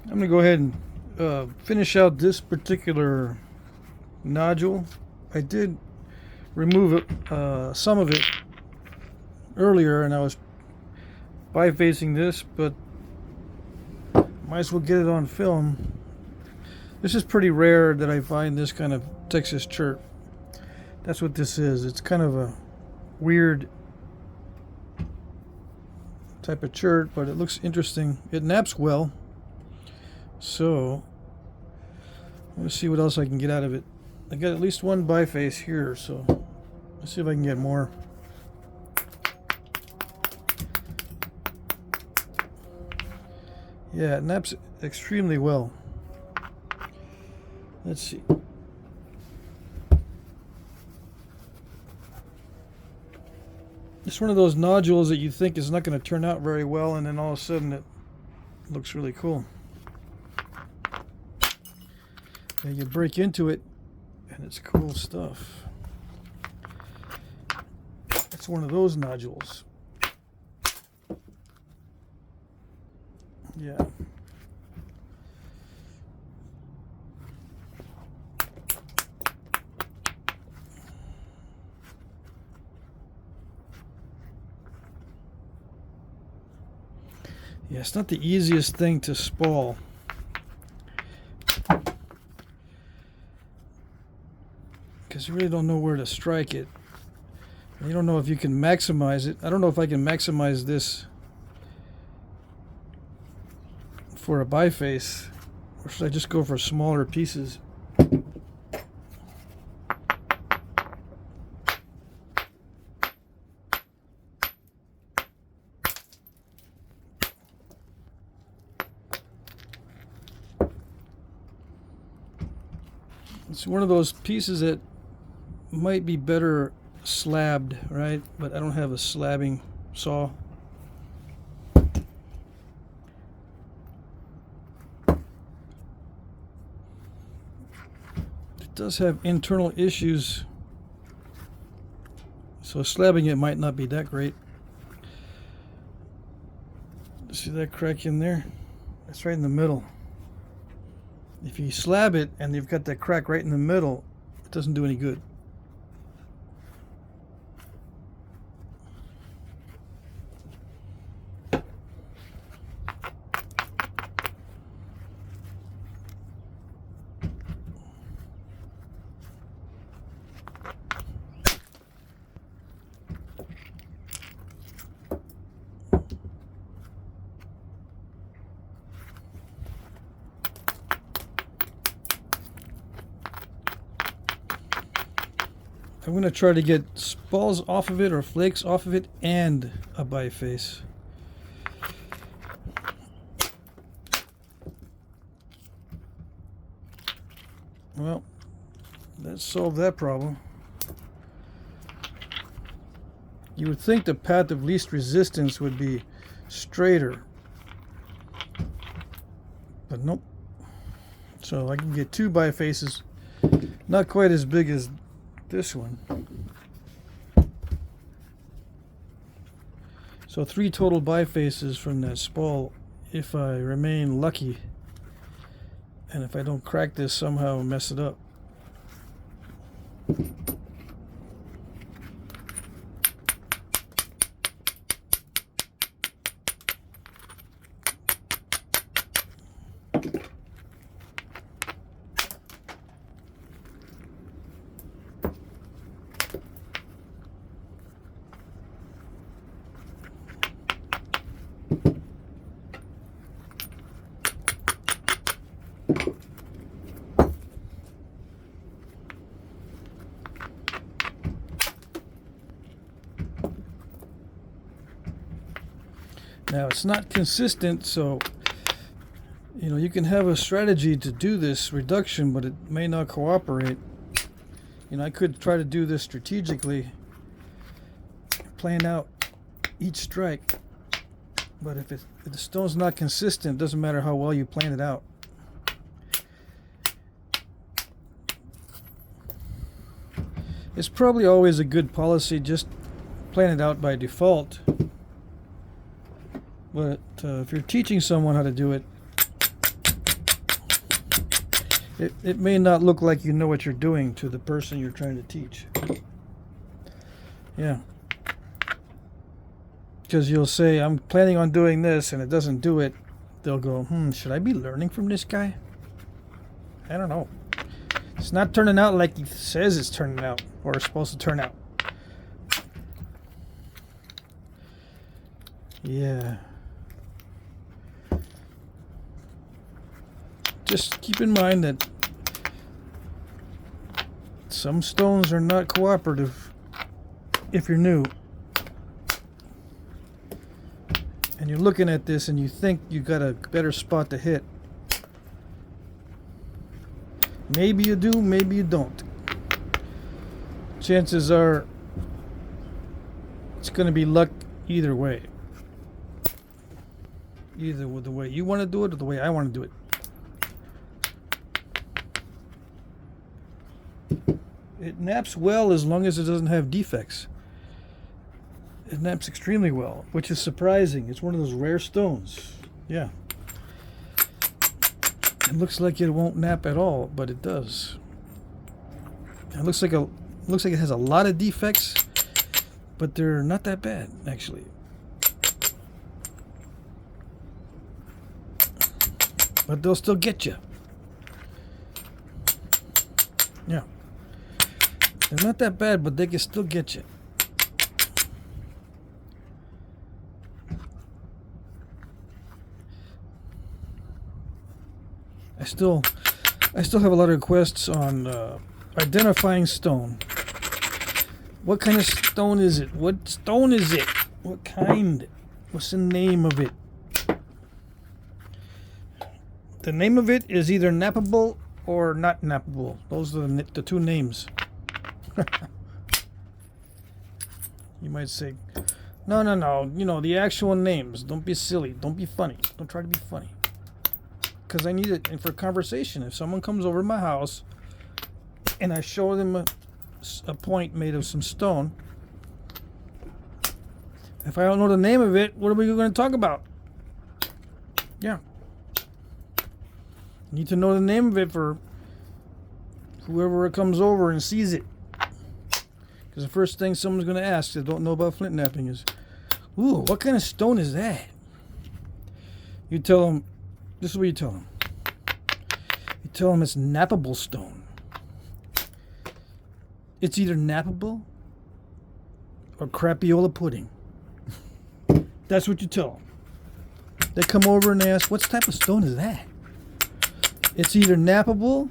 I'm going to go ahead and finish out this particular nodule. I did remove some of it earlier, and I was bifacing this, but might as well get it on film. This is pretty rare that I find this kind of Texas chert. That's what this is. It's kind of a weird type of chert, but it looks interesting. It naps well. So let's see what else I can get out of it. I got at least one biface here, so let's see if I can get more. Yeah, it naps extremely well. Let's see. It's one of those nodules that you think is not going to turn out very well, and then all of a sudden it looks really cool. And you break into it, and it's cool stuff. It's one of those nodules. Yeah. Yeah, it's not the easiest thing to spall. Because you really don't know where to strike it. And you don't know if you can maximize it. I don't know if I can maximize this for a biface, or should I just go for smaller pieces? It's one of those pieces that might be better slabbed, right? But I don't have a slabbing saw. It does have internal issues, so slabbing it might not be that great. See that crack in there? That's right in the middle. If you slab it and you've got that crack right in the middle, it doesn't do any good. I'm going to try to get spalls off of it or flakes off of it and a biface. Well, that solved that problem. You would think the path of least resistance would be straighter, but nope. So I can get two bifaces, not quite as big as this one. So 3 total bifaces from that spall if I remain lucky, and if I don't crack this somehow and mess it up. Now it's not consistent, so you can have a strategy to do this reduction, but it may not cooperate. I could try to do this strategically, plan out each strike, but if the stone's not consistent, it doesn't matter how well you plan it out. It's probably always a good policy just plan it out by default. But if you're teaching someone how to do it, It may not look like you know what you're doing to the person you're trying to teach. Yeah. Because you'll say, I'm planning on doing this, and it doesn't do it. They'll go, should I be learning from this guy? I don't know. It's not turning out like he says it's turning out, or it's supposed to turn out. Yeah. Just keep in mind that some stones are not cooperative if you're new. And you're looking at this and you think you got a better spot to hit. Maybe you do, maybe you don't. Chances are it's going to be luck either way. Either with the way you want to do it or the way I want to do it. It naps well as long as it doesn't have defects. It naps extremely well, which is surprising. It's one of those rare stones. Yeah. It looks like it won't nap at all, but it does. It looks like it has a lot of defects, but they're not that bad, actually. But they'll still get you. Yeah. They're not that bad, but they can still get you. I still have a lot of requests on identifying stone. What kind of stone is it? What stone is it? What kind? What's the name of it? The name of it is either nappable or not nappable. Those are the two names. You might say, no. You know, the actual names. Don't be silly. Don't be funny. Don't try to be funny. Because I need it for conversation. If someone comes over to my house and I show them a point made of some stone, if I don't know the name of it, what are we going to talk about? Yeah. You need to know the name of it for whoever comes over and sees it. Because the first thing someone's going to ask that don't know about flint napping is, ooh, what kind of stone is that? You tell them, this is what you tell them. You tell them it's nappable stone. It's either nappable or crapiola pudding. That's what you tell them. They come over and they ask, what type of stone is that? It's either nappable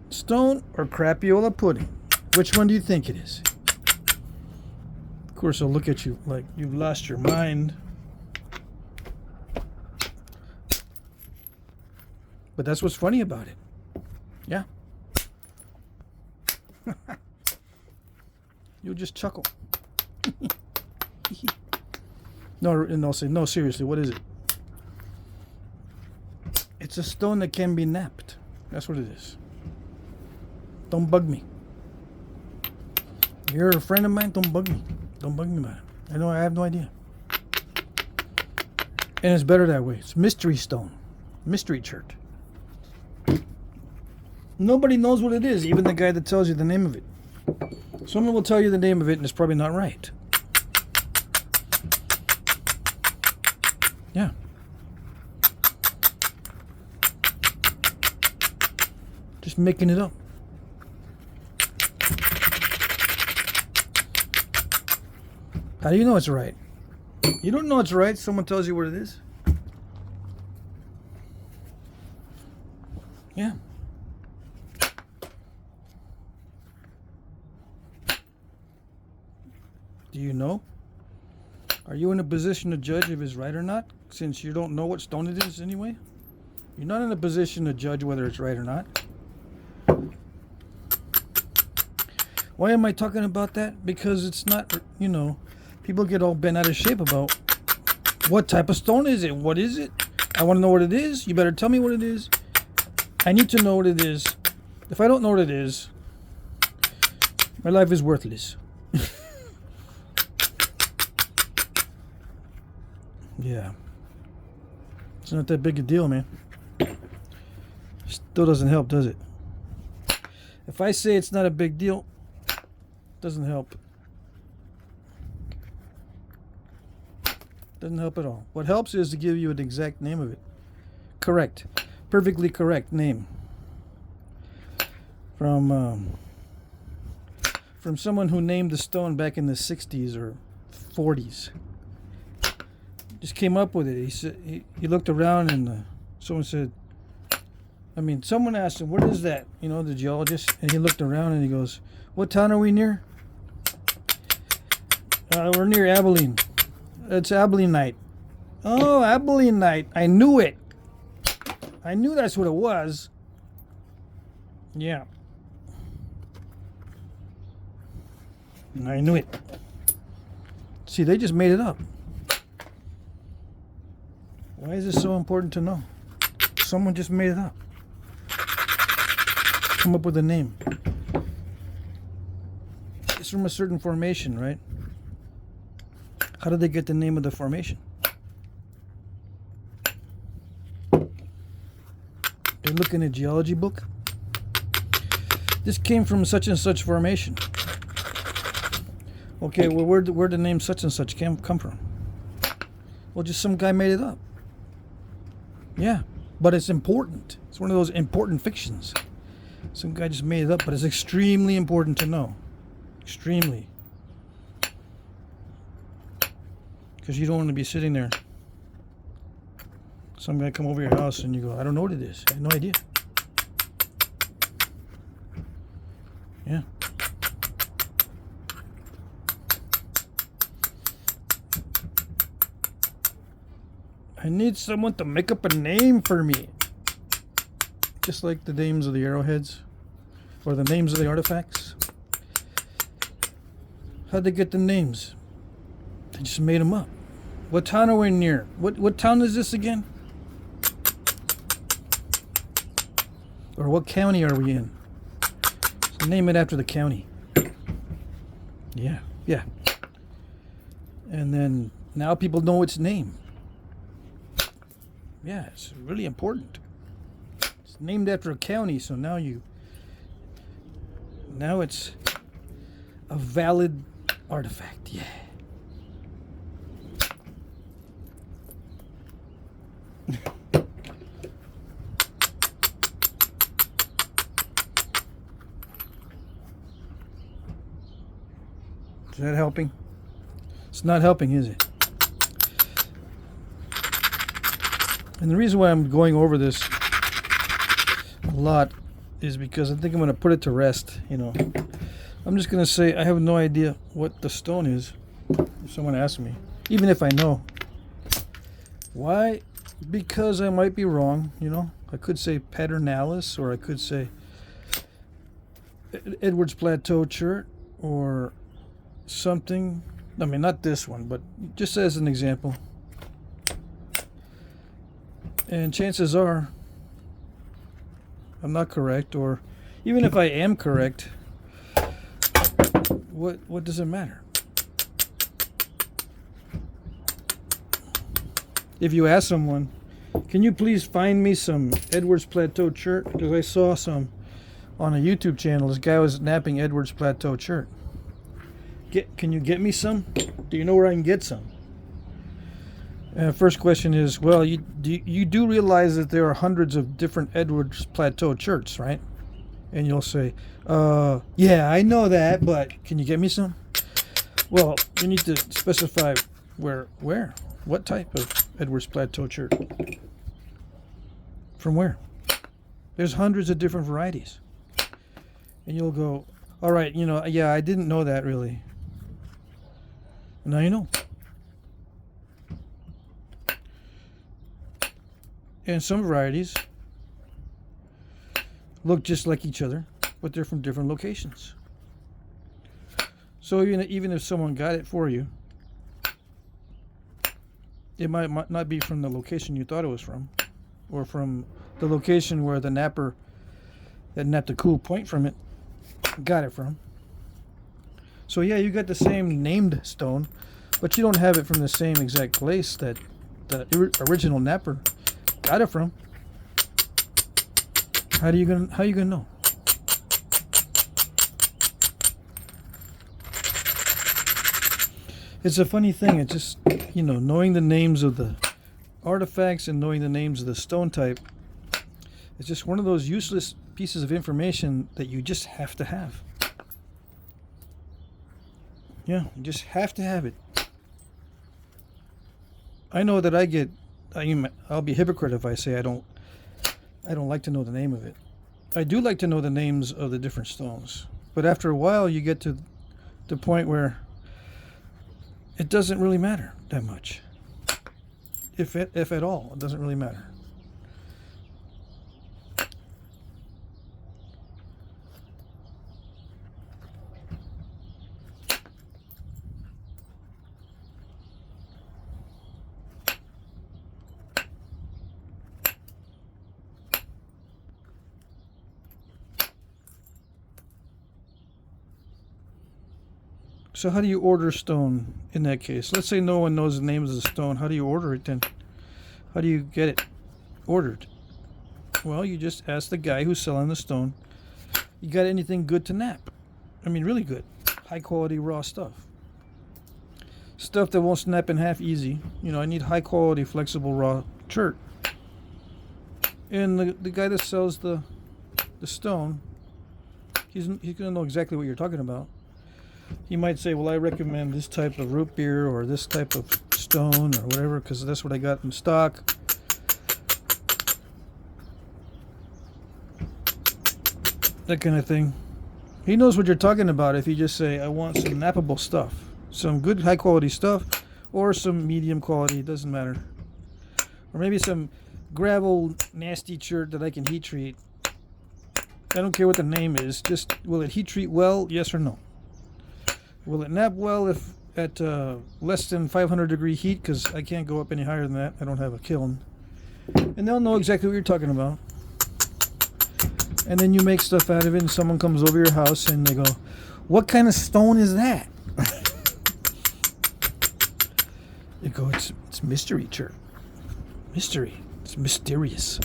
stone or crapiola pudding. Which one do you think it is? Of course, they'll look at you like you've lost your mind. But that's what's funny about it. Yeah. You'll just chuckle. No, and they'll say, no, seriously, what is it? It's a stone that can be napped. That's what it is. Don't bug me. You're a friend of mine, don't bug me. Don't bug me about it. I have no idea. And it's better that way. It's mystery stone. Mystery chert. Nobody knows what it is, even the guy that tells you the name of it. Someone will tell you the name of it and it's probably not right. Yeah. Just making it up. How do you know it's right? You don't know it's right, someone tells you what it is. Yeah. Do you know? Are you in a position to judge if it's right or not, since you don't know what stone it is anyway? You're not in a position to judge whether it's right or not. Why am I talking about that? Because it's not, you know, people get all bent out of shape about what type of stone is it? What is it? I want to know what it is. You better tell me what it is. I need to know what it is. If I don't know what it is, my life is worthless. Yeah. It's not that big a deal, man. Still doesn't help, does it? If I say it's not a big deal, doesn't help. Doesn't help at all. What helps is to give you an exact name of it. Correct. Perfectly correct name. From someone who named the stone back in the 60s or 40s. Just came up with it. He said he looked around and someone said, someone asked him, what is that? You know, the geologist. And he looked around and he goes, what town are we near? We're near Abilene. It's Abilenite. Oh, Abilenite. I knew it. I knew that's what it was. Yeah. I knew it. See, they just made it up. Why is this so important to know? Someone just made it up. Come up with a name. It's from a certain formation, right? How did they get the name of the formation? They look in a geology book. This came from such and such formation. Okay, well, where'd the name such and such come from? Well, just some guy made it up. Yeah, but it's important. It's one of those important fictions. Some guy just made it up, but it's extremely important to know. Extremely. Because you don't want to be sitting there. Some guy come over your house and you go, I don't know what it is. I have no idea. Yeah. I need someone to make up a name for me. Just like the names of the arrowheads. Or the names of the artifacts. How'd they get the names? They just made them up. What town are we near? What town is this again? Or what county are we in? So name it after the county. Yeah, yeah. And then now people know its name. Yeah, it's really important. It's named after a county, so now it's a valid artifact. Yeah. Is that helping? It's not helping, is it? And the reason why I'm going over this a lot is because I think I'm going to put it to rest, you know. I'm just going to say I have no idea what the stone is if someone asks me, even if I know. Why? Because I might be wrong, you know. I could say Paternalis, or I could say Edwards Plateau Chert, or something. I mean, not this one, but just as an example. And chances are I'm not correct, or even if I am correct, what does it matter? If you ask someone, can you please find me some Edwards Plateau Chert? Because I saw some on a YouTube channel. This guy was napping Edwards Plateau Chert. Can you get me some? Do you know where I can get some? First question is, well, you do realize that there are hundreds of different Edwards Plateau Cherts, right? And you'll say, yeah, I know that, but can you get me some? Well, you need to specify where, what type of Edwards Plateau Chert? From where? There's hundreds of different varieties. And you'll go, all right, you know, yeah, I didn't know that really. Now you know. And some varieties look just like each other, but they're from different locations. So even if someone got it for you, it might not be from the location you thought it was from, or from the location where the napper that napped a cool point from it got it from. So yeah, you got the same named stone, but you don't have it from the same exact place that the original napper got it from. How you gonna know? It's a funny thing. It's just, you know, knowing the names of the artifacts and knowing the names of the stone type. It's just one of those useless pieces of information that you just have to have. Yeah, you just have to have it. I know that I'll be a hypocrite if I say I don't like to know the name of it. I do like to know the names of the different stones, but after a while you get to the point where it doesn't really matter that much. If at all, it doesn't really matter. So how do you order stone in that case? Let's say no one knows the names of the stone. How do you order it then? How do you get it ordered? Well, you just ask the guy who's selling the stone, you got anything good to knap? I mean, really good. High quality raw stuff. Stuff that won't snap in half easy. You know, I need high quality flexible raw chert. And the guy that sells the stone, he's going to know exactly what you're talking about. He might say, well, I recommend this type of root beer or this type of stone or whatever because that's what I got in stock. That kind of thing. He knows what you're talking about if you just say, I want some knappable stuff. Some good high quality stuff or some medium quality, doesn't matter. Or maybe some gravel nasty chert that I can heat treat. I don't care what the name is, just will it heat treat well, yes or no? Will it knap well if at less than 500 degree heat? Because I can't go up any higher than that. I don't have a kiln. And they'll know exactly what you're talking about. And then you make stuff out of it and someone comes over your house and they go, what kind of stone is that? You go, it's mystery chert. Mystery. It's mysterious.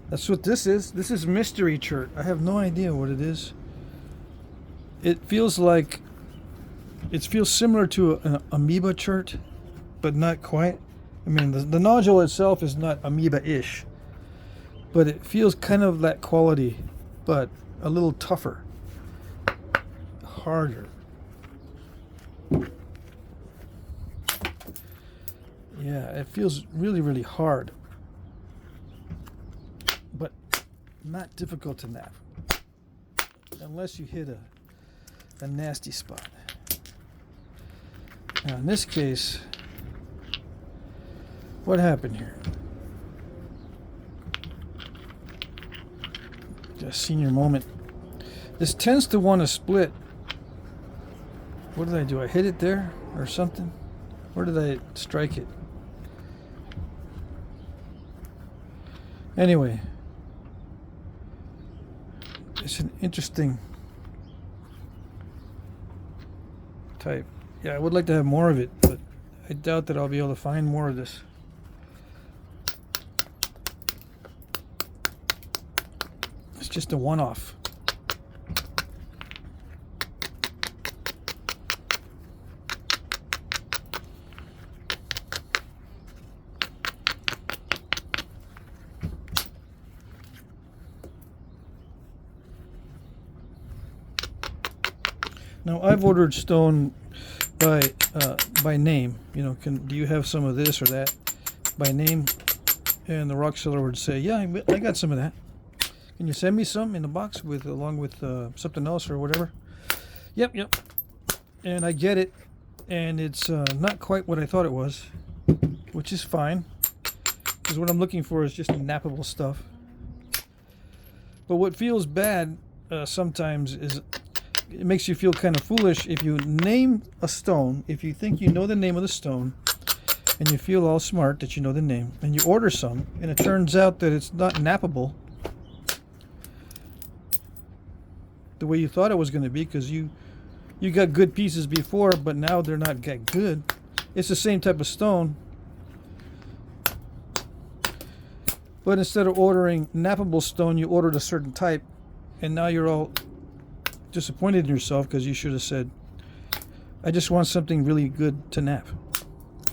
That's what this is. This is mystery chert. I have no idea what it is. It feels similar to an amoeba chert, but not quite. I mean, the nodule itself is not amoeba-ish, but it feels kind of that quality, but a little tougher, harder. Yeah, it feels really, really hard. But not difficult to nap unless you hit a nasty spot. Now in this case, what happened here? Just senior moment. This tends to want to split. What did I do? I hit it there or something? Where did I strike it? Anyway, it's an interesting type. Yeah, I would like to have more of it, but I doubt that I'll be able to find more of this. It's just a one-off. Now I've ordered stone by name. You know, do you have some of this or that by name? And the rock seller would say, yeah, I got some of that. Can you send me some in the box along with something else or whatever? Yep. And I get it, and it's not quite what I thought it was, which is fine, because what I'm looking for is just nappable stuff. But what feels bad sometimes is it makes you feel kind of foolish if you name a stone, if you think you know the name of the stone, and you feel all smart that you know the name, and you order some, and it turns out that it's not nappable the way you thought it was going to be, because you got good pieces before, but now they're not that good. It's the same type of stone. But instead of ordering knappable stone, you ordered a certain type, and now you're all disappointed in yourself because you should have said, I just want something really good to knap.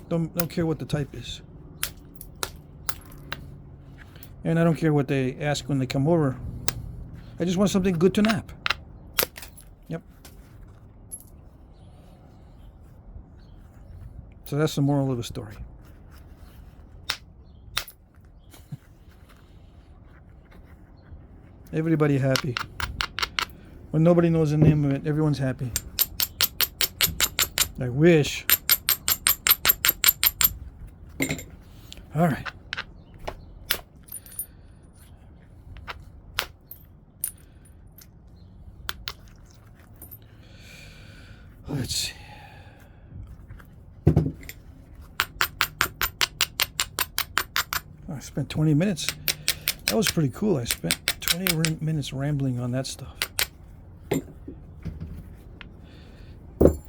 Don't care what the type is. And I don't care what they ask when they come over. I just want something good to knap. Yep. So that's the moral of the story. Everybody happy. When nobody knows the name of it, everyone's happy. I wish. All right. Let's see. I spent 20 minutes. That was pretty cool. I spent 20 minutes rambling on that stuff.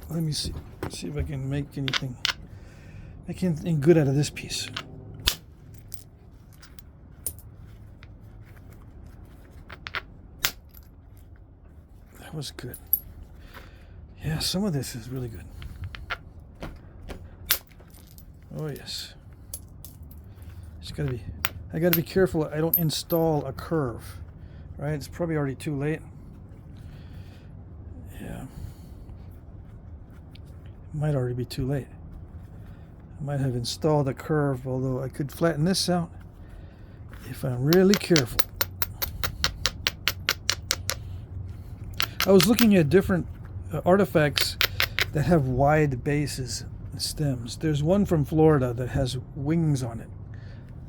Let me see if I can make anything good out of this piece. That was good. Yeah, some of this is really good. Oh yes. I gotta be careful I don't install a curve. Right? It's probably already too late. Yeah. It might already be too late. I might have installed a curve, although I could flatten this out if I'm really careful. I was looking at different artifacts that have wide bases and stems. There's one from Florida that has wings on it.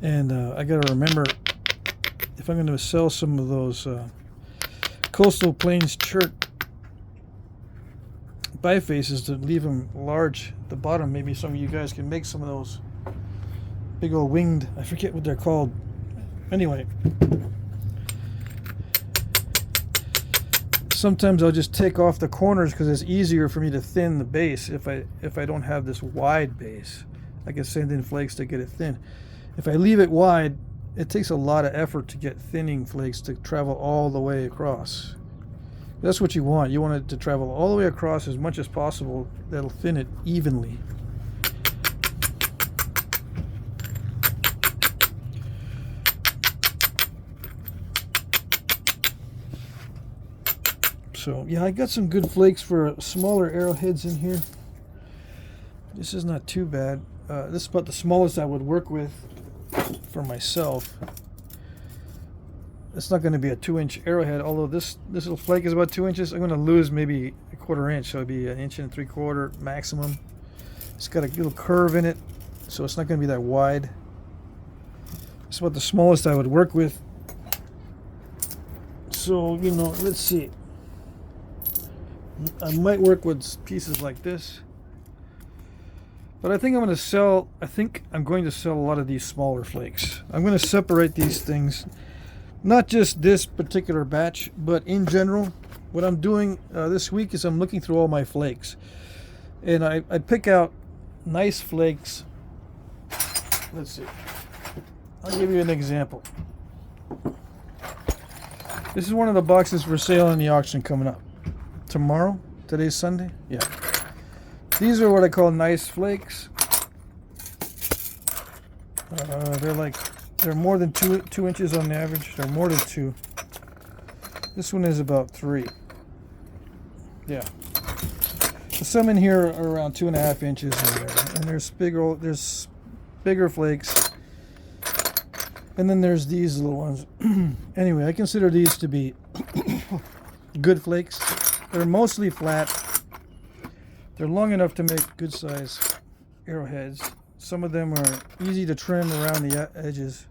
And I gotta remember, if I'm going to sell some of those coastal plains chert bifaces, to leave them large at the bottom. Maybe some of you guys can make some of those big old winged, I forget what they're called. Anyway, sometimes I'll just take off the corners because it's easier for me to thin the base if I don't have this wide base. I can send in flakes to get it thin. If I leave it wide, it takes a lot of effort to get thinning flakes to travel all the way across. That's what you want. You want it to travel all the way across as much as possible. That'll thin it evenly. So yeah, I got some good flakes for smaller arrowheads in here. This is not too bad. This is about the smallest I would work with for myself. It's not going to be a 2-inch arrowhead, although this little flake is about 2 inches. I'm going to lose maybe a 1/4 inch, so it'll be 1 3/4 inches maximum. It's got a little curve in it, so it's not going to be that wide. It's about the smallest I would work with. So, you know, let's see. I might work with pieces like this. But I think I'm going to sell a lot of these smaller flakes. I'm going to separate these things, not just this particular batch, but in general. What I'm doing this week is I'm looking through all my flakes, and I pick out nice flakes. Let's see. I'll give you an example. This is one of the boxes for sale in the auction coming up tomorrow. Today's Sunday. Yeah. These are what I call nice flakes. They're more than two inches on the average. They're more than 2. This one is about 3. Yeah. Some in here are around 2.5 inches in there, and there's bigger flakes, and then there's these little ones. Anyway, I consider these to be good flakes. They're mostly flat. They're long enough to make good size arrowheads. Some of them are easy to trim around the edges.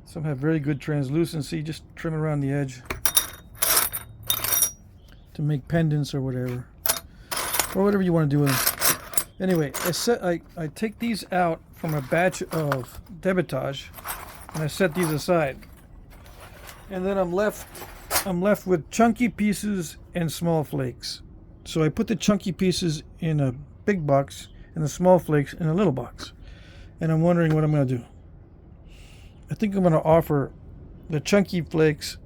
Some have very good translucency. Just trim around the edge to make pendants or whatever you want to do with them. Anyway, I take these out from a batch of debitage, and I set these aside. And then I'm left with chunky pieces and small flakes. So I put the chunky pieces in a big box and the small flakes in a little box. And I'm wondering what I'm going to do. I think I'm going to offer the chunky flakes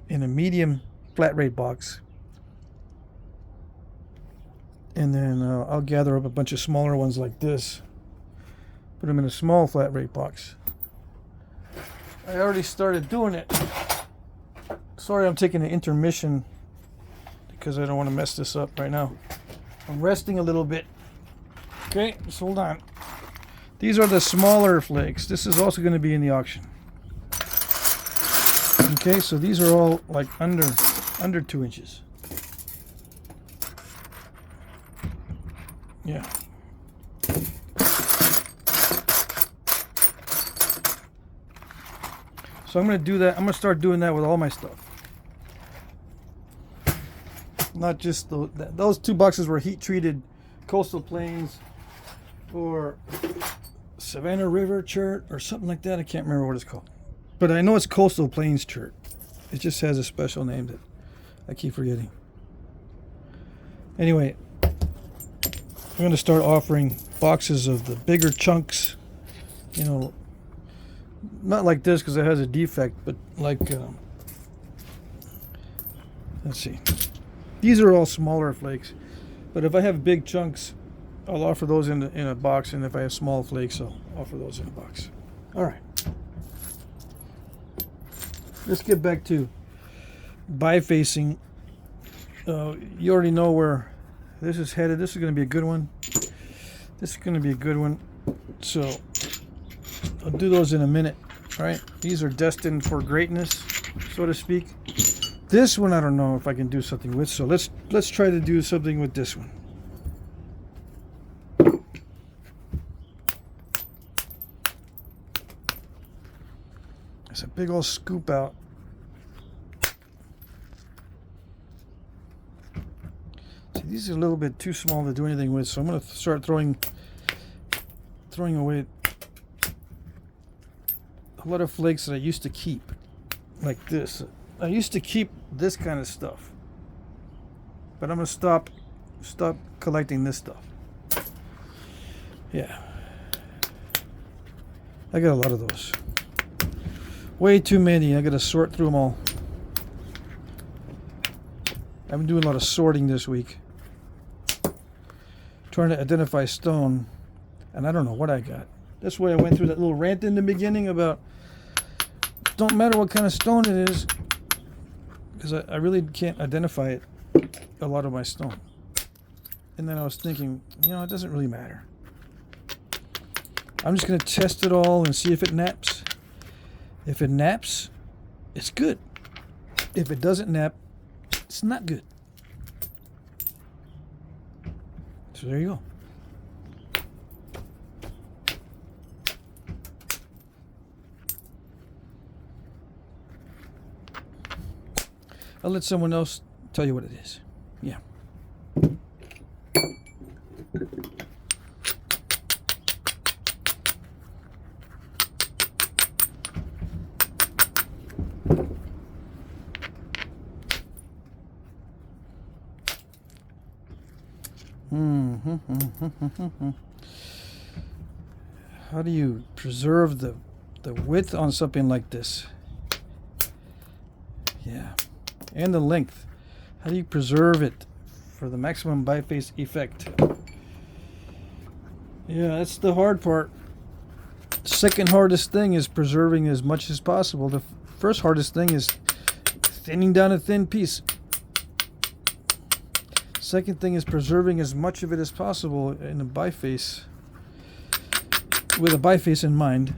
in a medium flat rate box. And then I'll gather up a bunch of smaller ones like this. Put them in a small flat rate box. I already started doing it. Sorry, I'm taking an intermission because I don't want to mess this up right now. I'm resting a little bit. Okay, just hold on. These are the smaller flakes. This is also going to be in the auction. Okay, so these are all like under 2 inches. Yeah. So I'm going to do that. I'm going to start doing that with all my stuff. Not just those 2 boxes were heat treated coastal plains or Savannah River chert or something like that. I can't remember what it's called. But I know it's coastal plains chert. It just has a special name that I keep forgetting. Anyway, I'm going to start offering boxes of the bigger chunks, you know, not like this because it has a defect, but like, let's see. These are all smaller flakes, but if I have big chunks, I'll offer those in a box, and if I have small flakes, I'll offer those in a box. All right. Let's get back to bifacing. You already know where this is headed. This is going to be a good one. This is going to be a good one. So I'll do those in a minute. All right. These are destined for greatness, so to speak. This one I don't know if I can do something with. So let's try to do something with this one. There's a big old scoop out. See, these are a little bit too small to do anything with, so I'm going to start throwing away a lot of flakes that I used to keep, like this. I used to keep this kind of stuff, but I'm going to stop collecting this stuff. Yeah. I got a lot of those. Way too many. I got to sort through them all. I've been doing a lot of sorting this week. Trying to identify stone, and I don't know what I got. That's why I went through that little rant in the beginning about don't matter what kind of stone it is, because I really can't identify it, a lot of my stone. And then I was thinking, you know, it doesn't really matter. I'm just going to test it all and see if it naps. If it naps, it's good. If it doesn't nap, it's not good. So there you go. I'll let someone else tell you what it is. Yeah. How do you preserve the width on something like this? Yeah. And the length. How do you preserve it for the maximum biface effect? Yeah, that's the hard part. Second hardest thing is preserving as much as possible. The first hardest thing is thinning down a thin piece. Second thing is preserving as much of it as possible in a biface, with a biface in mind.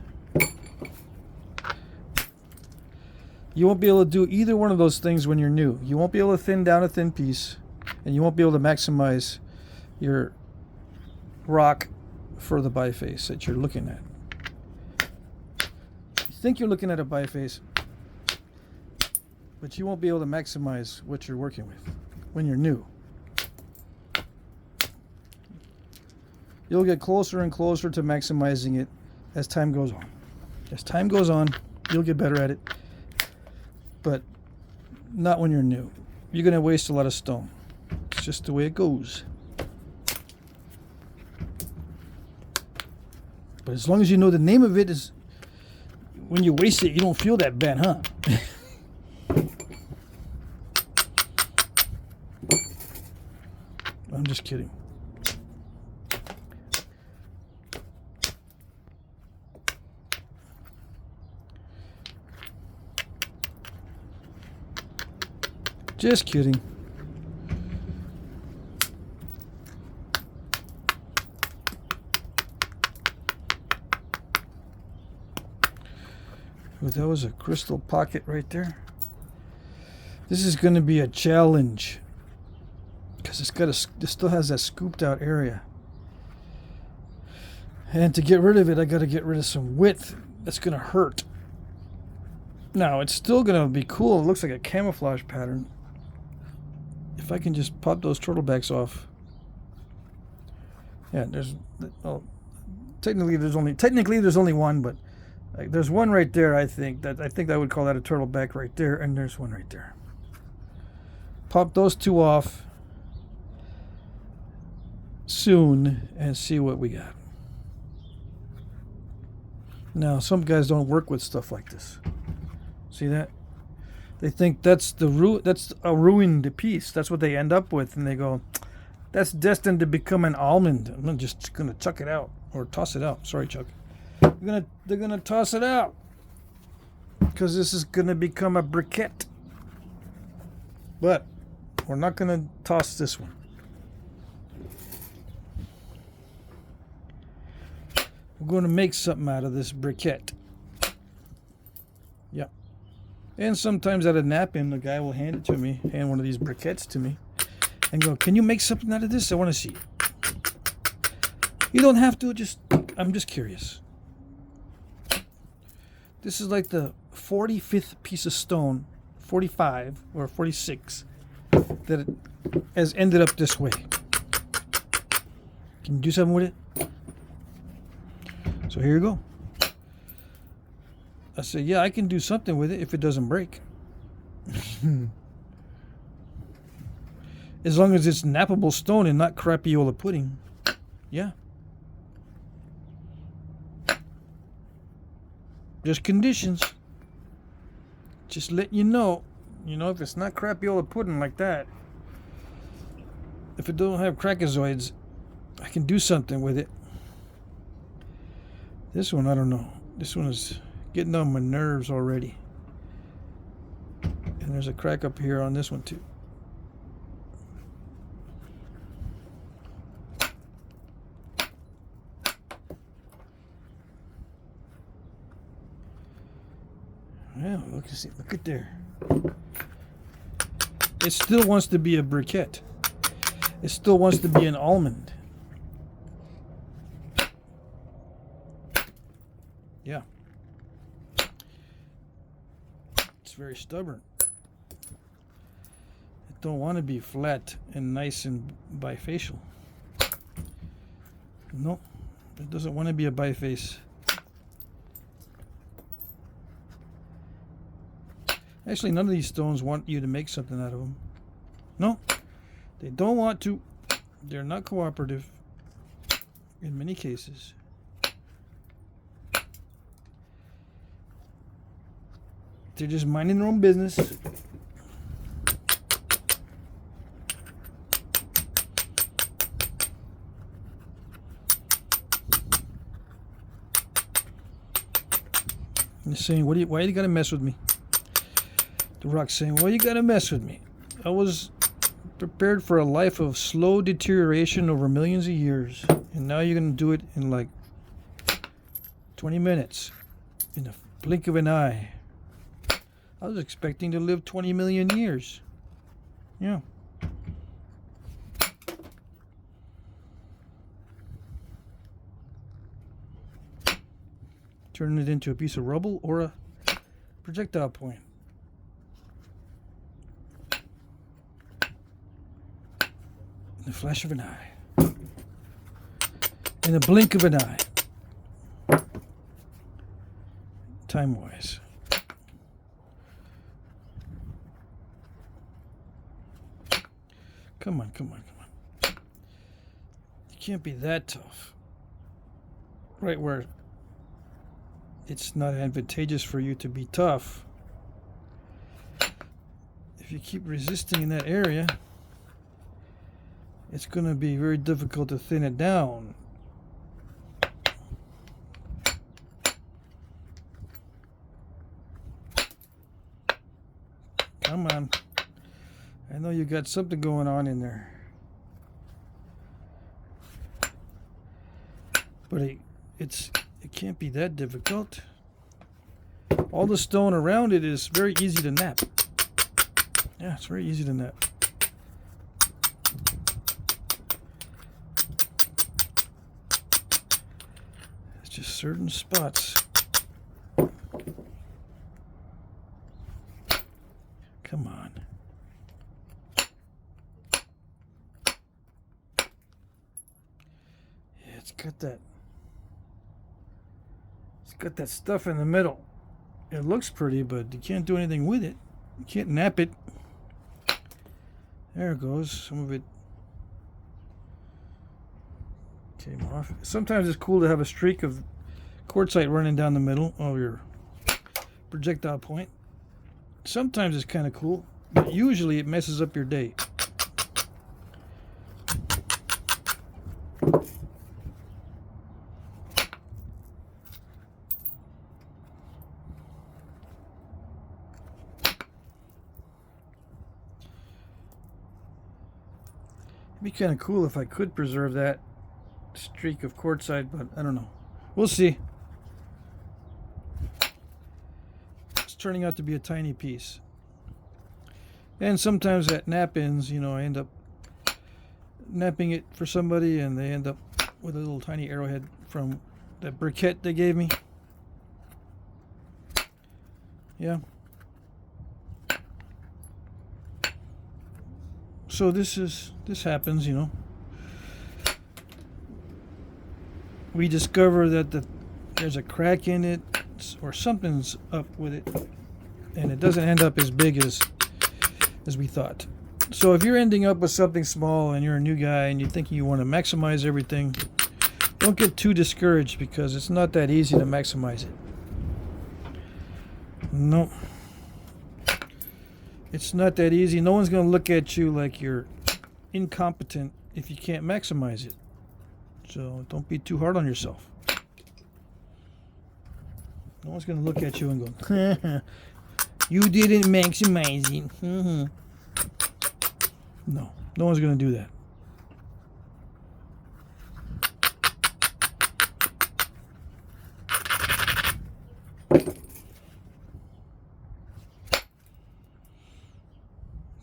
You won't be able to do either one of those things when you're new. You won't be able to thin down a thin piece, and you won't be able to maximize your rock for the biface that you're looking at. You think you're looking at a biface, but you won't be able to maximize what you're working with when you're new. You'll get closer and closer to maximizing it as time goes on. As time goes on, you'll get better at it, but not when you're new. You're going to waste a lot of stone. It's just the way it goes. But as long as you know the name of it is when you waste it, you don't feel that bad, huh? I'm just kidding. Just kidding. Oh, that was a crystal pocket right there. This is going to be a challenge because it still has that scooped out area. And to get rid of it, I got to get rid of some width. That's going to hurt. Now, it's still going to be cool. It looks like a camouflage pattern. If I can just pop those turtlebacks off. Yeah, there's, well, technically there's only one, but like, there's one right there. I think I would call that a turtleback right there, and there's one right there. Pop those two off soon and see what we got. Now, some guys don't work with stuff like this. See that? They think that's a ruined piece. That's what they end up with, and they go, "That's destined to become an almond." I'm just gonna chuck it out or toss it out. Sorry, Chuck. They're gonna toss it out because this is gonna become a briquette. But we're not gonna toss this one. We're going to make something out of this briquette. Yep. And sometimes at a nap-in, the guy will hand it to me, hand one of these briquettes to me, and go, "Can you make something out of this? I want to see." You don't have to. I'm just curious. This is like the 45th piece of stone, 45 or 46, that it has ended up this way. Can you do something with it? So here you go. I said, yeah, I can do something with it if it doesn't break. As long as it's nappable stone and not crapiola pudding. Yeah. Just conditions. Just let you know. You know, if it's not crapiola pudding like that, if it don't have crackazoids, I can do something with it. This one, I don't know. This one is getting on my nerves already. And there's a crack up here on this one too. Yeah, look at there. It still wants to be a briquette. It still wants to be an almond. Yeah. It's very stubborn. It don't want to be flat and nice and bifacial. No, it doesn't want to be a biface. Actually, none of these stones want you to make something out of them. No, they don't want to. They're not cooperative in many cases. They're just minding their own business. And saying, why you gotta mess with me? The rock's saying, why you gotta mess with me? I was prepared for a life of slow deterioration over millions of years, and now you're gonna do it in like 20 minutes, in the blink of an eye. I was expecting to live 20 million years. Yeah. Turning it into a piece of rubble or a projectile point. In the flash of an eye. In the blink of an eye. Time-wise. Come on, come on, come on. You can't be that tough. Right where it's not advantageous for you to be tough. If you keep resisting in that area, it's going to be very difficult to thin it down. Come on. I know you got something going on in there. But it can't be that difficult. All the stone around it is very easy to nap. Yeah, it's very easy to nap. It's just certain spots. Come on. Yeah, it's got that. It's got that stuff in the middle. It looks pretty, but you can't do anything with it. You can't nap it. There it goes. Some of it came off. Sometimes it's cool to have a streak of quartzite running down the middle of your projectile point. Sometimes it's kind of cool, but usually it messes up your day. It'd be kind of cool if I could preserve that streak of quartzite, but I don't know. We'll see. It's turning out to be a tiny piece. And sometimes at nap-ins, you know, I end up napping it for somebody and they end up with a little tiny arrowhead from that briquette they gave me. Yeah. So this happens, you know. We discover that there's a crack in it or something's up with it, and it doesn't end up as big as we thought. So if you're ending up with something small and you're a new guy and you think you want to maximize everything, don't get too discouraged because it's not that easy to maximize it. No. It's not that easy. No one's going to look at you like you're incompetent if you can't maximize it. So don't be too hard on yourself. No one's going to look at you and go, you didn't maximize it. No, no one's going to do that.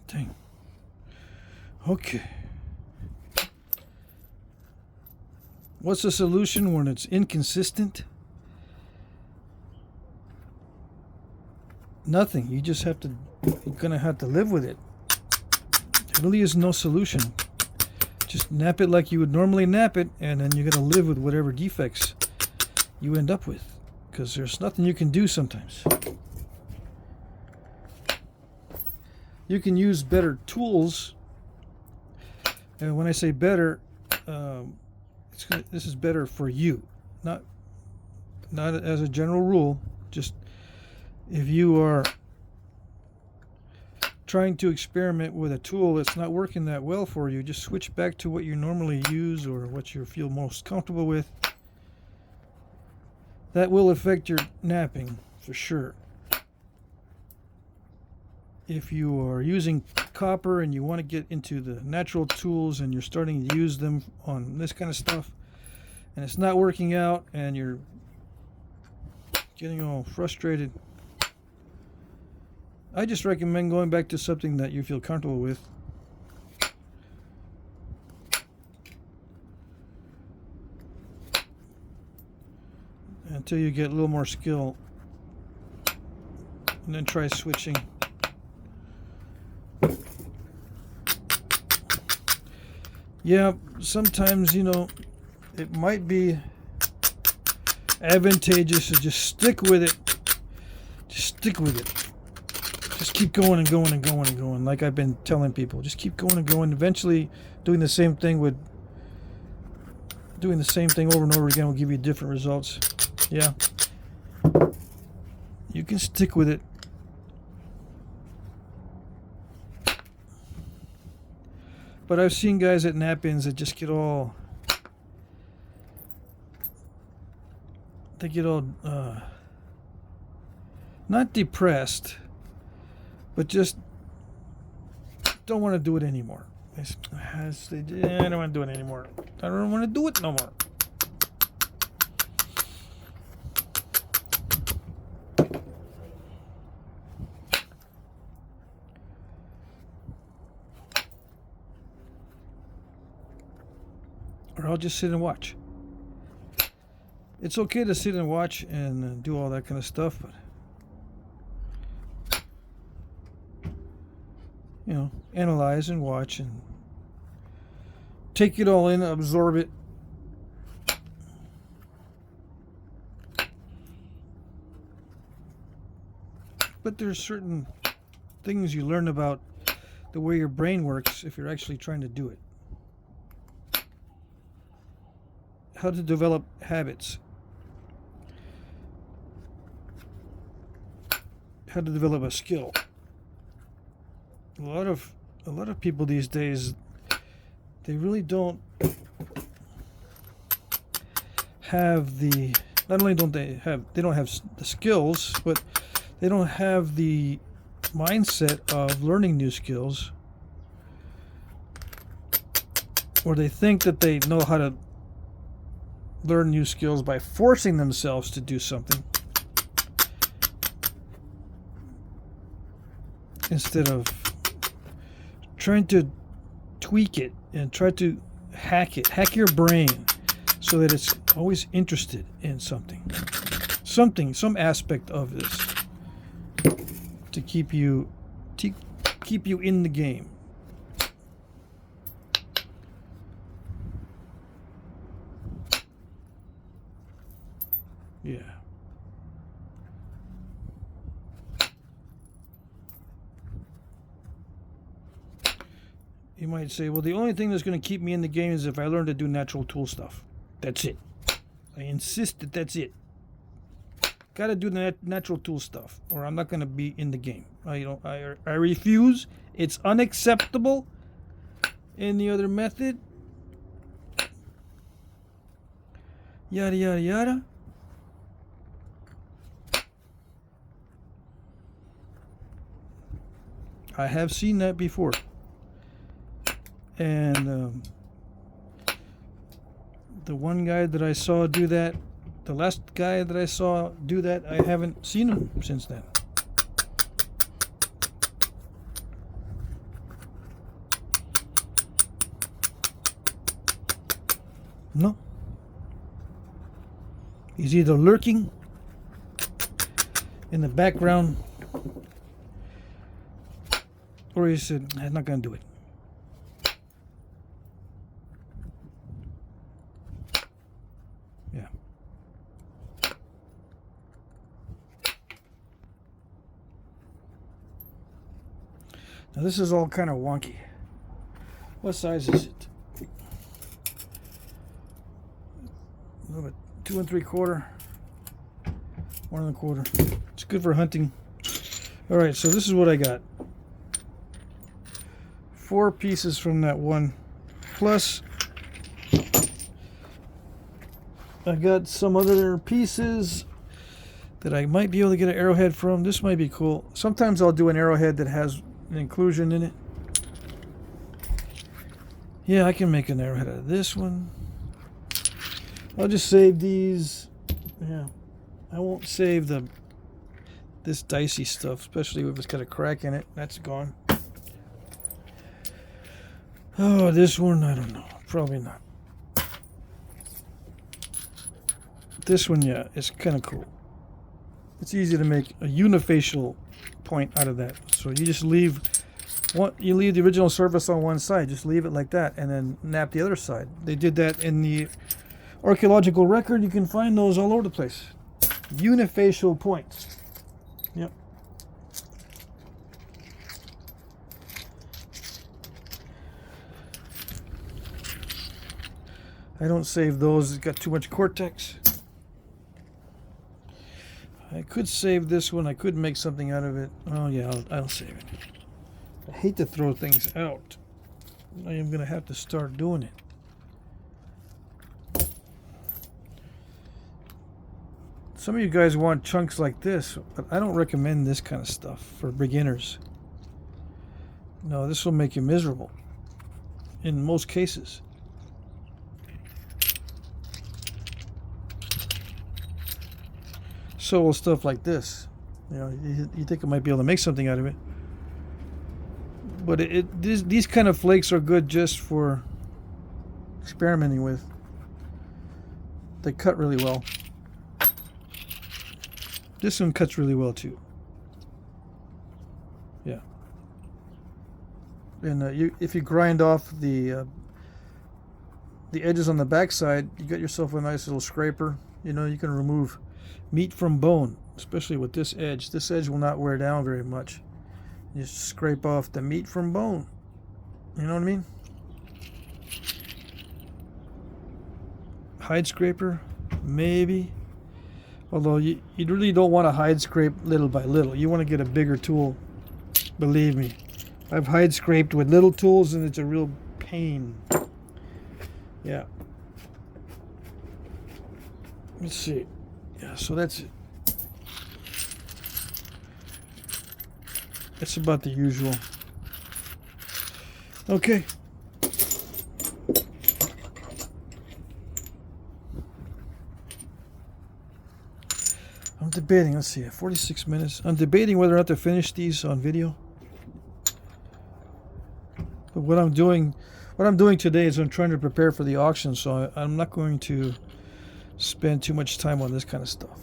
Dang. Okay. What's the solution when it's inconsistent? Nothing. You just have to, you're going to have to live with it. There really is no solution. Just nap it like you would normally nap it, and then you're going to live with whatever defects you end up with. Because there's nothing you can do sometimes. You can use better tools. And when I say better, this is better for you. Not as a general rule. Just if you are trying to experiment with a tool that's not working that well for you, just switch back to what you normally use or what you feel most comfortable with. That will affect your napping for sure. If you are using copper and you want to get into the natural tools and you're starting to use them on this kind of stuff and it's not working out and you're getting all frustrated, I just recommend going back to something that you feel comfortable with. Until you get a little more skill, and then try switching. Yeah, sometimes, you know, it might be advantageous to just stick with it. Just stick with it. Just keep going and going and going and going, like I've been telling people. Just keep going and going. Eventually, doing the same thing over and over again will give you different results. Yeah. can stick with it. But I've seen guys at nap-ins that just get all... They get all... not depressed, but just don't want to do it anymore. I don't want to do it anymore. I don't want to do it no more. Or I'll just sit and watch. It's okay to sit and watch and do all that kind of stuff, but you know, analyze and watch and take it all in, absorb it. But there's certain things you learn about the way your brain works if you're actually trying to do it. How to develop habits. How to develop a skill. A lot of people these days, they really don't have the, not only don't they have the skills, but they don't have the mindset of learning new skills, or they think that they know how to learn new skills by forcing themselves to do something instead of trying to tweak it and try to hack your brain so that it's always interested in something, some aspect of this to keep you in the game. Yeah. You might say, well, the only thing that's going to keep me in the game is if I learn to do natural tool stuff. That's it. I insist that that's it. Got to do the natural tool stuff, or I'm not going to be in the game. I refuse. It's unacceptable. Any other method? Yada, yada, yada. I have seen that before. And the one guy that I saw do that, the last guy that I saw do that, I haven't seen him since then. No. He's either lurking in the background, or he said, I'm not going to do it. Yeah. Now this is all kind of wonky. What size is it? A little bit, 2 3/4, 1 1/4. It's good for hunting. All right, so this is what I got. 4 pieces from that one, plus I got some other pieces that I might be able to get an arrowhead from. This might be cool. Sometimes I'll do an arrowhead that has an inclusion in it. Yeah, I can make an arrowhead out of this one. I'll just save these. Yeah, I won't save this dicey stuff, especially if it's got a crack in it. That's gone. Oh, this one, I don't know. Probably not. This one, yeah, it's kind of cool. It's easy to make a unifacial point out of that. So you just leave the original surface on one side. Just leave it like that, and then nap the other side. They did that in the archaeological record. You can find those all over the place. Unifacial points. Yep. I don't save those. It's got too much cortex. I could save this one. I could make something out of it. Oh yeah, I'll save it. I hate to throw things out. I am gonna have to start doing it. Some of you guys want chunks like this, but I don't recommend this kind of stuff for beginners. No, this will make you miserable in most cases. So will stuff like this. You know, you think I might be able to make something out of it. But these kind of flakes are good just for experimenting with. They cut really well. This one cuts really well too. Yeah. And if you grind off the edges on the back side, you got yourself a nice little scraper. You know, you can remove meat from bone, especially with this edge. This edge will not wear down very much. You just scrape off the meat from bone. You know what I mean? Hide scraper, maybe. Although you really don't want to hide scrape little by little. You want to get a bigger tool. Believe me. I've hide scraped with little tools and it's a real pain. Yeah. Let's see. Yeah, so that's it. It's about the usual. Okay. I'm debating, let's see, 46 minutes. I'm debating whether or not to finish these on video. But what I'm doing today is I'm trying to prepare for the auction, so I'm not going to spend too much time on this kind of stuff.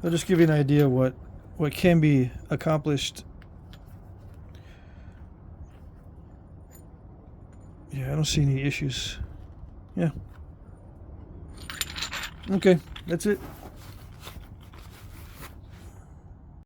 I'll just give you an idea what can be accomplished. Yeah, I don't see any issues. Yeah. Okay, that's it.